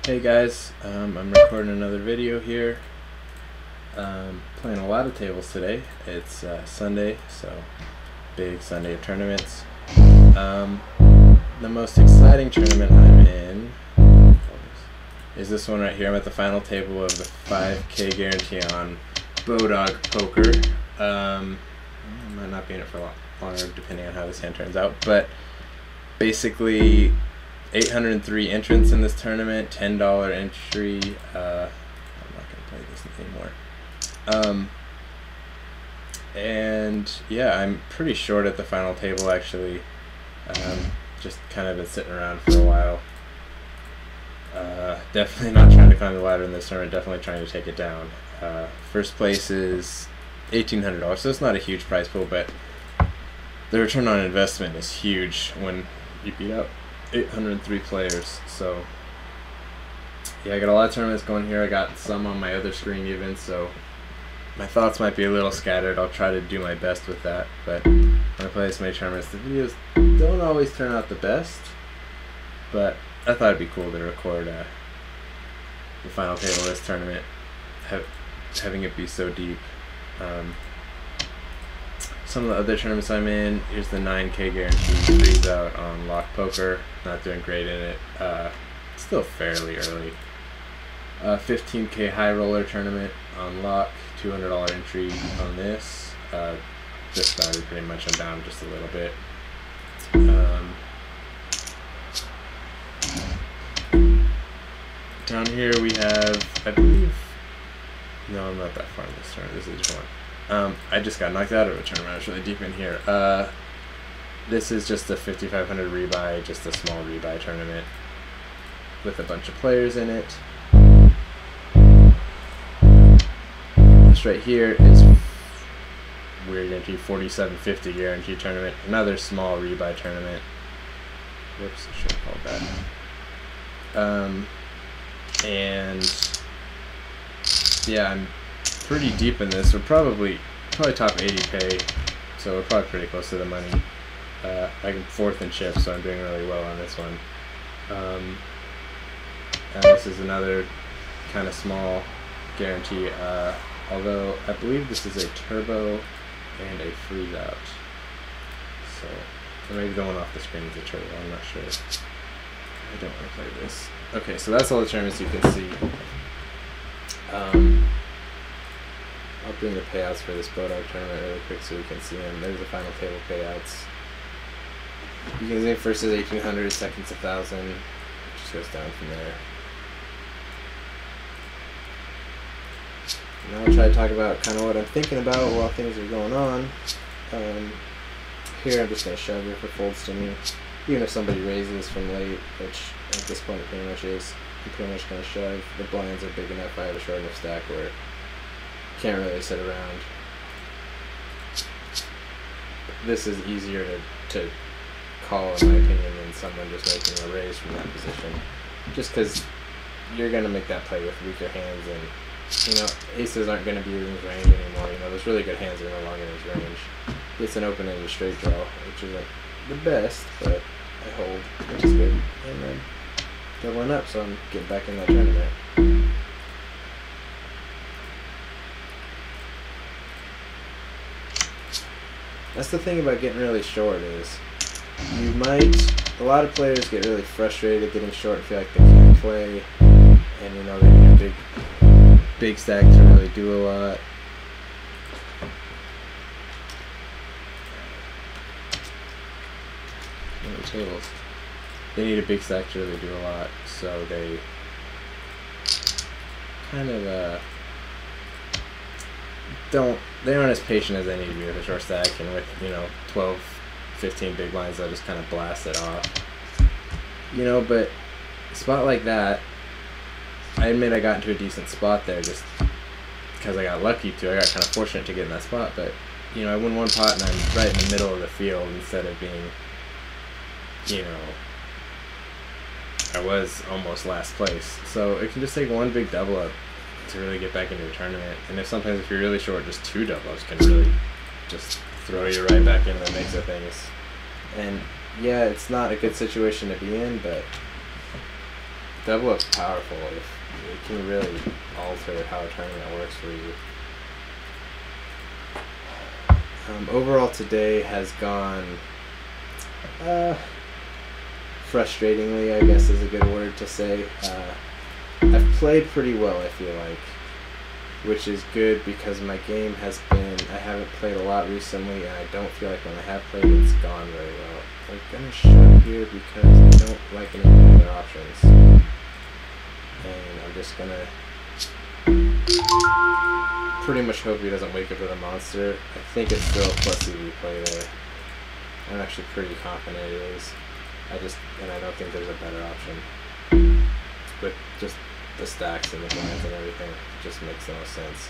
Hey guys, I'm recording another video here. Playing a lot of tables today. It's Sunday, so big Sunday of tournaments. The most exciting tournament I'm in is this one right here. I'm at the final table of the 5K guarantee on Bodog Poker. I might not be in it for longer depending on how this hand turns out, but basically 803 entrants in this tournament, $10 entry. I'm not going to play this anymore. And yeah, I'm pretty short at the final table actually. Just kind of been sitting around for a while. Definitely not trying to climb the ladder in this tournament, definitely trying to take it down. First place is $1,800, so it's not a huge prize pool, but the return on investment is huge when you beat out 803 players. So yeah, I got a lot of tournaments going here. I got some on my other screen even, so my thoughts might be a little scattered. I'll try to do my best with that, but when I play this many tournaments, the videos don't always turn out the best, but I thought it'd be cool to record the final table of this tournament, having it be so deep. Some of the other tournaments I'm in, here's the 9K guarantee freeze out on Lock Poker. Not doing great in it. Still fairly early. 15K high roller tournament on Lock, $200 entry on this. Just started pretty much. I'm down just a little bit. Down here we have, I believe, no, I'm not that far in this tournament. This is just one. I just got knocked out of a tournament. I was really deep in here. This is just a 5,500 rebuy, just a small rebuy tournament with a bunch of players in it. This right here is weird entry, 4,750 guarantee tournament. Another small rebuy tournament. Whoops, I should have called that. And yeah, I'm pretty deep in this. We're probably top 80K, so we're probably pretty close to the money. I'm fourth in chips, so I'm doing really well on this one. And this is another kind of small guarantee, although I believe this is a turbo and a freeze out. So, or maybe the one off the screen is a turbo, I'm not sure. I don't want to play this. Okay, so that's all the tournaments you can see. I'll bring the payouts for this Bodog tournament really quick so you can see them. There's the final table payouts. You can see first is 1,800, second's 1,000. It just goes down from there. Now I'll try to talk about kind of what I'm thinking about while things are going on. Here I'm just going to shove here for folds to me. Even if somebody raises from late, which at this point it pretty much is, I'm pretty much going to shove. The blinds are big enough, I have a short enough stack where can't really sit around. This is easier to call, in my opinion, than someone just making a raise from that position. Just because you're going to make that play with weaker hands, and you know, aces aren't going to be in his range anymore. You know, there's really good hands that are no longer in his range. It's an open-ended straight draw, which isn't the best, but I hold, which is good. And then doubling up, so I'm getting back in that tournament. That's the thing about getting really short is a lot of players get really frustrated getting short and feel like they can't play, and you know, they need a big stack to really do a lot. Tables. They need a big stack to really do a lot, so they kind of they aren't as patient as they need to be with a short stack, and with, you know, 12, 15 big blinds, they'll just kind of blast it off. You know, but a spot like that, I admit I got into a decent spot there just because I got lucky too. I got kind of fortunate to get in that spot, but you know, I win one pot and I'm right in the middle of the field instead of being, you know, I was almost last place. So it can just take one big double up to really get back into a tournament. And if you're really short, just two double ups can really just throw you right back into the mix of things. And yeah, it's not a good situation to be in, but double up's powerful. If it can really alter how a tournament works for you. Overall today has gone frustratingly, I guess is a good word to say. I've played pretty well, I feel like, which is good because my game has been, I haven't played a lot recently, and I don't feel like when I have played it's gone very well. I'm going to shove here because I don't like any of the other options. And I'm just going to pretty much hope he doesn't wake up with a monster. I think it's still a plus EV play there. I'm actually pretty confident it is. And I don't think there's a better option. With just the stacks and the blinds and everything, it just makes the most sense.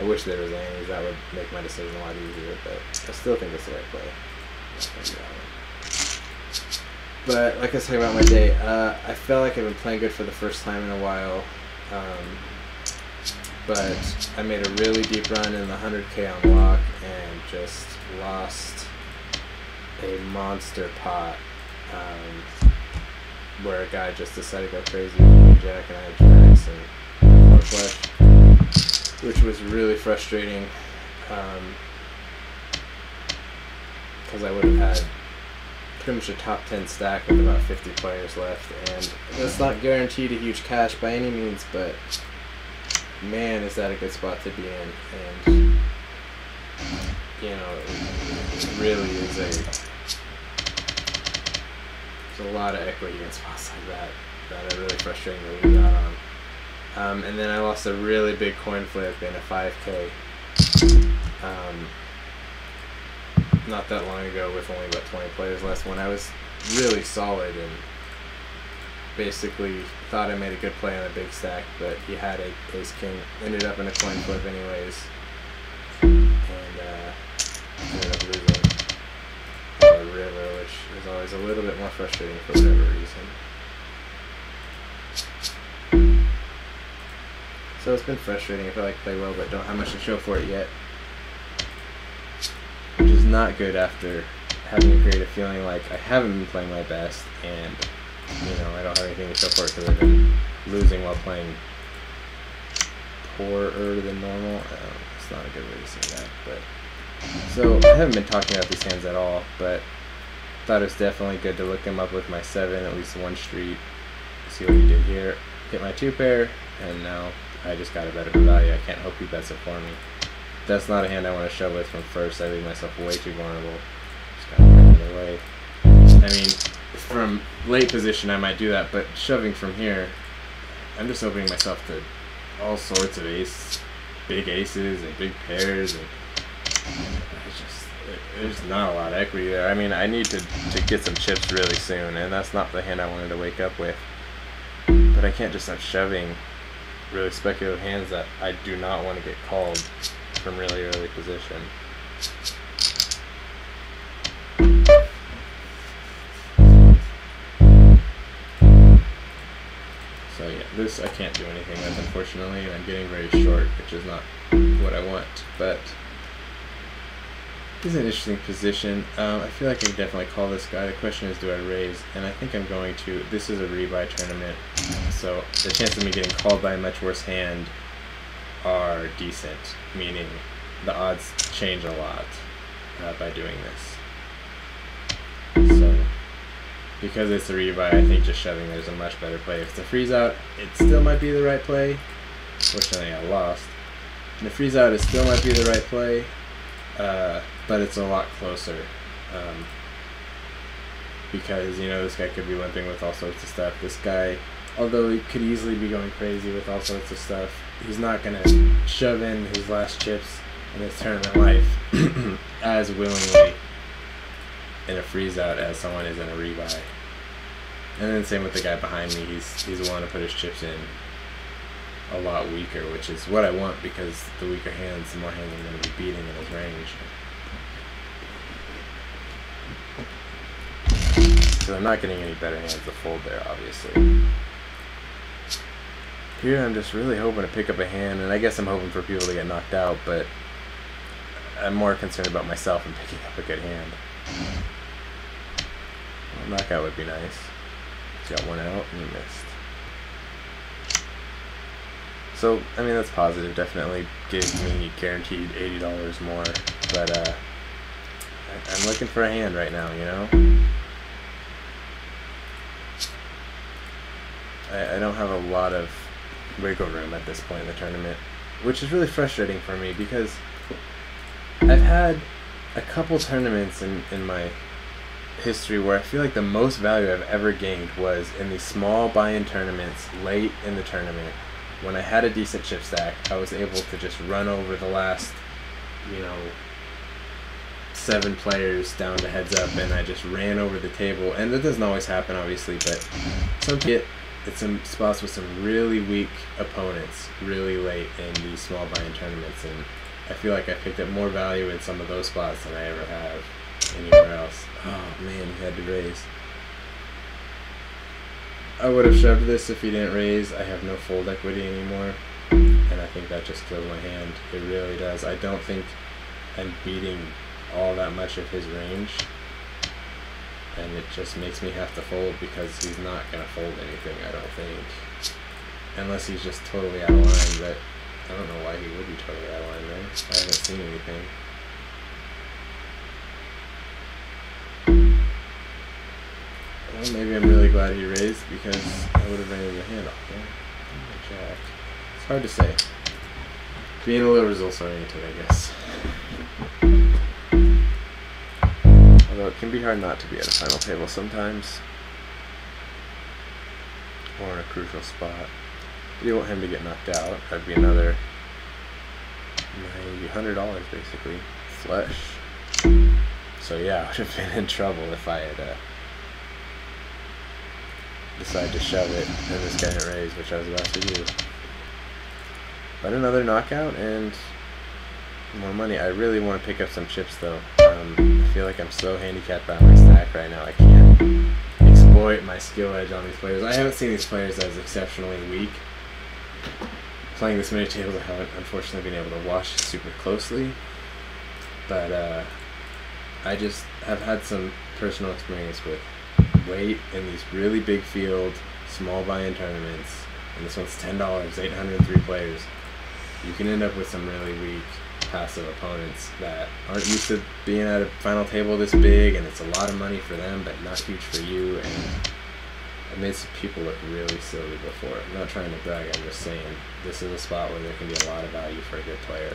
I wish there was any, that would make my decision a lot easier, but I still think it's the right play. But like I was talking about my day, I felt like I've been playing good for the first time in a while. But I made a really deep run in the 100k on lock and just lost a monster pot where a guy just decided to go crazy with Jack and I had Jacks and 4 flush, which was really frustrating because I would have had pretty much a top 10 stack with about 50 players left, and that's not guaranteed a huge cash by any means, but man, is that a good spot to be in. And you know, it really is there's a lot of equity in spots like that are really frustrating to lose out on. And then I lost a really big coin flip in a 5k not that long ago with only about 20 players left, when I was really solid and basically thought I made a good play on a big stack, but he had a ace king, ended up in a coin flip anyways, and ended up losing on the river, which is always a little bit more frustrating for whatever reason. So it's been frustrating. I feel like I play well but don't have much to show for it yet, which is not good after having to create a feeling like I haven't been playing my best and I don't have anything to show for it because I've been losing while playing poorer than normal. It's not a good way to say that, but so I haven't been talking about these hands at all, but thought it was definitely good to look him up with my 7, at least one street, see what he did here, hit my 2 pair, and now I just got a better value. I can't hope he bets it for me. That's not a hand I want to shove with from first. I leave myself way too vulnerable. Just gotta put it away. I mean, from late position I might do that, but shoving from here, I'm just opening myself to all sorts of big aces and big pairs, and there's not a lot of equity there. I mean, I need to get some chips really soon, and that's not the hand I wanted to wake up with. But I can't just start shoving really speculative hands that I do not want to get called from really early position. So yeah, this I can't do anything with, unfortunately, and I'm getting very short, which is not what I want, but this is an interesting position. I feel like I can definitely call this guy. The question is, do I raise? And I think I'm going to. This is a rebuy tournament, so the chance of me getting called by a much worse hand are decent, meaning the odds change a lot by doing this. So because it's a rebuy, I think just shoving there's a much better play. If it's a freeze out, it still might be the right play. Fortunately, I lost. And the freeze out, it still might be the right play, but it's a lot closer. Because, this guy could be limping with all sorts of stuff. This guy, although he could easily be going crazy with all sorts of stuff, he's not going to shove in his last chips in his tournament life as willingly in a freeze out as someone is in a rebuy. And then same with the guy behind me. He's willing to put his chips in a lot weaker, which is what I want, because the weaker hands, the more hands I'm going to be beating in his range. So I'm not getting any better hands to fold there, obviously. Here I'm just really hoping to pick up a hand, and I guess I'm hoping for people to get knocked out, but I'm more concerned about myself and picking up a good hand. Well, knockout would be nice. He's got one out and he missed. So, I mean, that's positive. Definitely gave me guaranteed $80 more. But I'm looking for a hand right now, you know? I don't have a lot of wiggle room at this point in the tournament, which is really frustrating for me because I've had a couple tournaments in my history where I feel like the most value I've ever gained was in these small buy-in tournaments late in the tournament. When I had a decent chip stack, I was able to just run over the last, 7 players down to heads up, and I just ran over the table. And that doesn't always happen, obviously, but sometimes it's some spots with some really weak opponents really late in these small buy-in tournaments, and I feel like I picked up more value in some of those spots than I ever have anywhere else. Oh man, he had to raise. I would have shoved this if he didn't raise. I have no fold equity anymore, and I think that just killed my hand. It really does. I don't think I'm beating all that much of his range, and it just makes me have to fold because he's not going to fold anything, I don't think. Unless he's just totally out of line, but I don't know why he would be totally out of line there. I haven't seen anything. Well, maybe I'm really glad he raised because I would have ran the hand off there. Jack. It's hard to say. Being a little results oriented, I guess. Although it can be hard not to be at a final table sometimes. Or in a crucial spot. But you want him to get knocked out. That'd be another $100 basically. Flush. So yeah, I would have been in trouble if I had decided to shove it and this guy didn't raise, which I was about to do. But another knockout and more money. I really want to pick up some chips though. I feel like I'm so handicapped by my stack right now. I can't exploit my skill edge on these players. I haven't seen these players as exceptionally weak. Playing this many tables, I haven't unfortunately been able to watch super closely. But I just have had some personal experience with weight in these really big field, small buy-in tournaments. And this one's $10, 803 players. You can end up with some really weak passive opponents that aren't used to being at a final table this big, and it's a lot of money for them but not huge for you, and it made some people look really silly before. I'm not trying to brag, I'm just saying this is a spot where there can be a lot of value for a good player.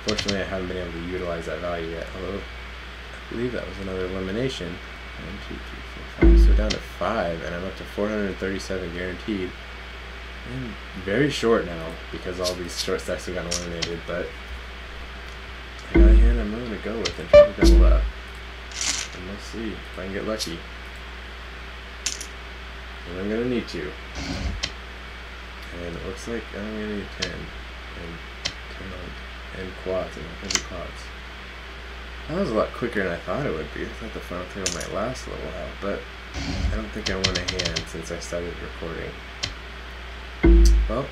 Fortunately, I haven't been able to utilize that value yet, although I believe that was another elimination. 1, 2, 3, 4, 5. So down to 5, and I'm up to 437 guaranteed. I'm very short now because all these short stacks have gotten eliminated, but I got a hand I'm willing to go with and try to double up. And we'll see if I can get lucky. And I'm going to need to. And it looks like I'm going to need 10. And quads, and not going to be quads. That was a lot quicker than I thought it would be. I thought the final table might last a little while, but I don't think I won a hand since I started recording. Well,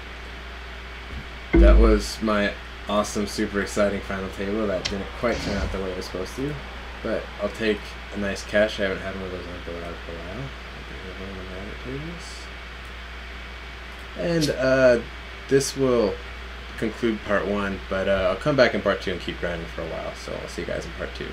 that was my awesome, super exciting final table. That didn't quite turn out the way it was supposed to, but I'll take a nice cash. I haven't had one of those on go out for a while. And this will conclude part 1, but I'll come back in part 2 and keep grinding for a while, so I'll see you guys in part 2.